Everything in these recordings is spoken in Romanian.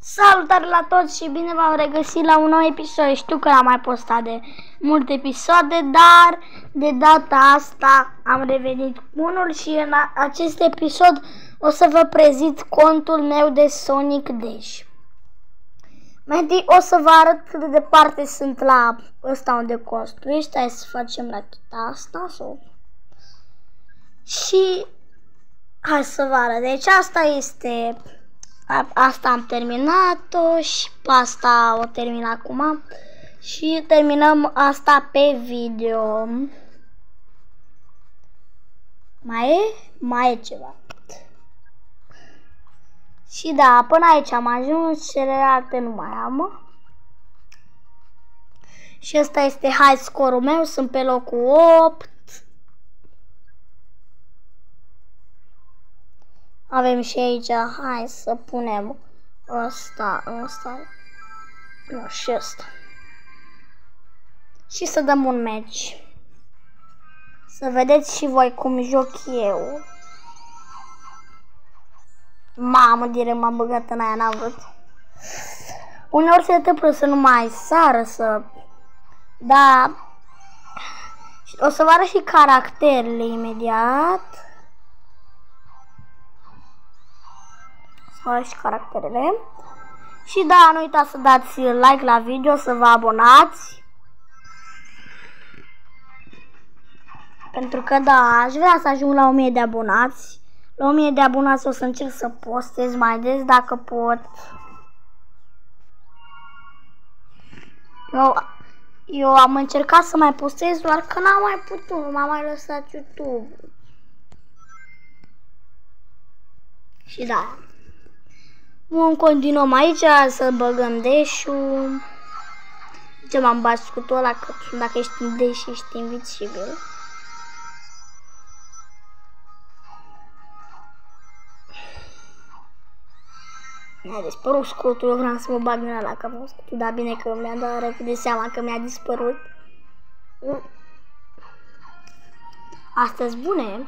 Salutare la toți și bine v-am regăsit la un nou episod. Știu că am mai postat de multe episoade, dar de data asta am revenit cu unul și în acest episod o să vă prezint contul meu de Sonic Dash. Mai întâi o să vă arăt cât de departe sunt la ăsta unde construiești. Hai să facem racheta asta. Și hai să vă arăt. Deci asta este... Asta am terminat-o și pe asta o termin acum și terminăm asta pe video. Mai e ceva. Și da, până aici am ajuns, celelalte nu mai am. Și ăsta este high score-ul meu, sunt pe locul 8. Avem și aici, hai să punem ăsta, nu, și ăsta. Și să dăm un match. Să vedeți și voi cum joc eu. Mamă, direct m-am băgat în aia, n-am vrut. Uneori se întâmplă să nu mai sară, Da. O să vă arăt și caracterele imediat. Și caracterele. Și da, nu uitați să dați like la video, să vă abonați. Pentru că da, aș vrea să ajung la 1000 de abonați. La 1000 de abonați o să încerc să postez mai des dacă pot. Eu am încercat să mai postez, doar că n-am mai putut, m-a mai lăsat YouTube. Și da. Vom continuăm aici să băgăm dash-ul. Ce m-am bat scutul ăla, că dacă ești în dash ești invincibil. Mi-a dispărut scutul, eu vreau să mă bag în ăla că am scutul, dar bine că mi-a dat repede seama că mi-a dispărut. Astea-s bune.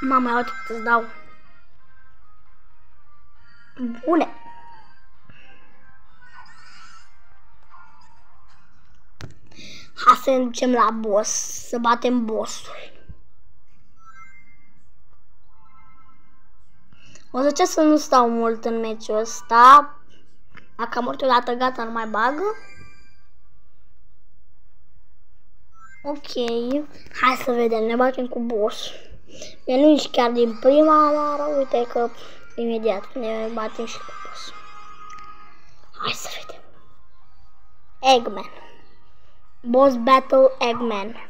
Mama, uite cât îți dau. Bune. Hai să ne ducem la boss, să batem bossul. O să ce să nu stau mult în meciul ăsta. Dacă am murit odată, gata, nu mai bagă. Ok, hai să vedem, ne batem cu boss. Nu nici chiar din prima, dar uite că imediat ne batem și cu boss. Hai să vedem. Eggman. Boss Battle Eggman.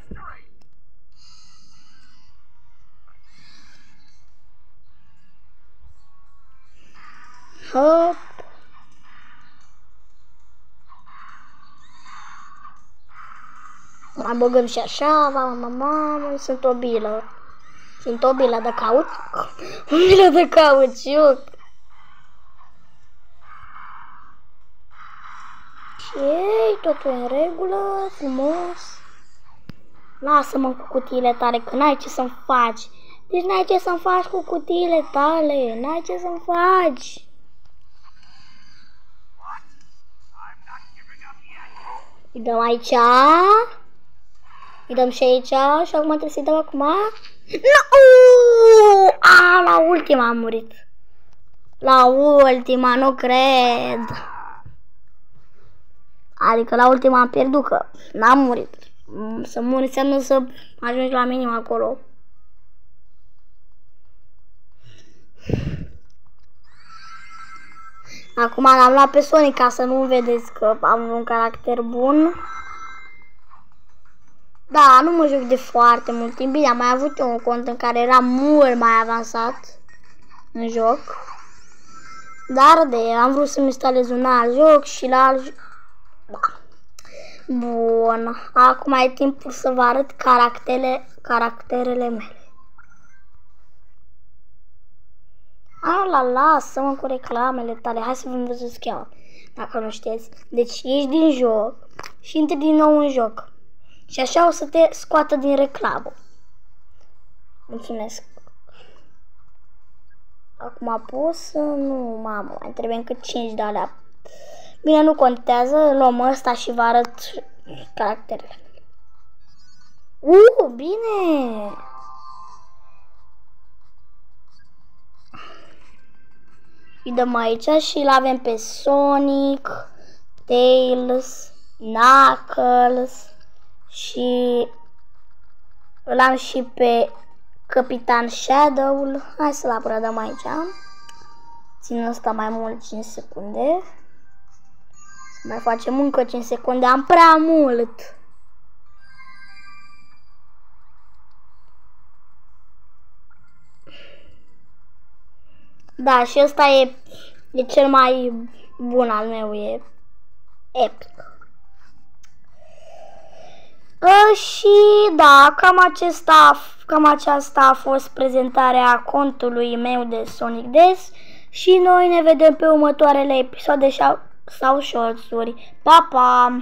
Hop. Mai băgăm și așa, mamă, sunt o bilă. Sunt o bilă de cauciuc. O bilă de cauciuc. Ok, totul în regulă, frumos. Lasă-mă cu cutiile tale, că n-ai ce să-mi faci. Deci n-ai ce să-mi faci cu cutiile tale, n-ai ce să-mi faci. Îi dăm aici. Îi dăm și aici și acum trebuie să-i dăm acum. La ultima am murit. La ultima, nu cred. Adică la ultima am pierdut, că n-am murit. Să mor înseamnă să ajungi la minim acolo. Acum l-am luat pe Sonic ca să nu vedeți că am un caracter bun. Da, nu mă joc de foarte mult timp. Bine, am mai avut eu un cont în care era mult mai avansat în joc. Dar am vrut să-mi instalez un alt joc și la alt joc. Da. Bun, acum e timpul să vă arăt caracterele mele. Lasă-mă cu reclamele tale. Hai să vă văzut schema, dacă nu știți. Deci ieși din joc și intri din nou în joc. Și așa o să te scoată din reclamă. Mulțumesc. Acum pot nu, mamă, mai trebuie încă 5 de alea. Bine, nu contează, luăm ăsta și vă arăt caracterele. Bine! Îi dăm aici și îl avem pe Sonic, Tails, Knuckles și îl am și pe Capitan Shadow. Hai să-l apărăm aici. Țin ăsta mai mult 5 secunde. Să mai facem încă 5 secunde. Am prea mult. Da, și ăsta e cel mai bun al meu. E epic. Și da, cam aceasta a fost prezentarea contului meu de Sonic Des și noi ne vedem pe următoarele episoade sau shorts-uri. Pa, pa!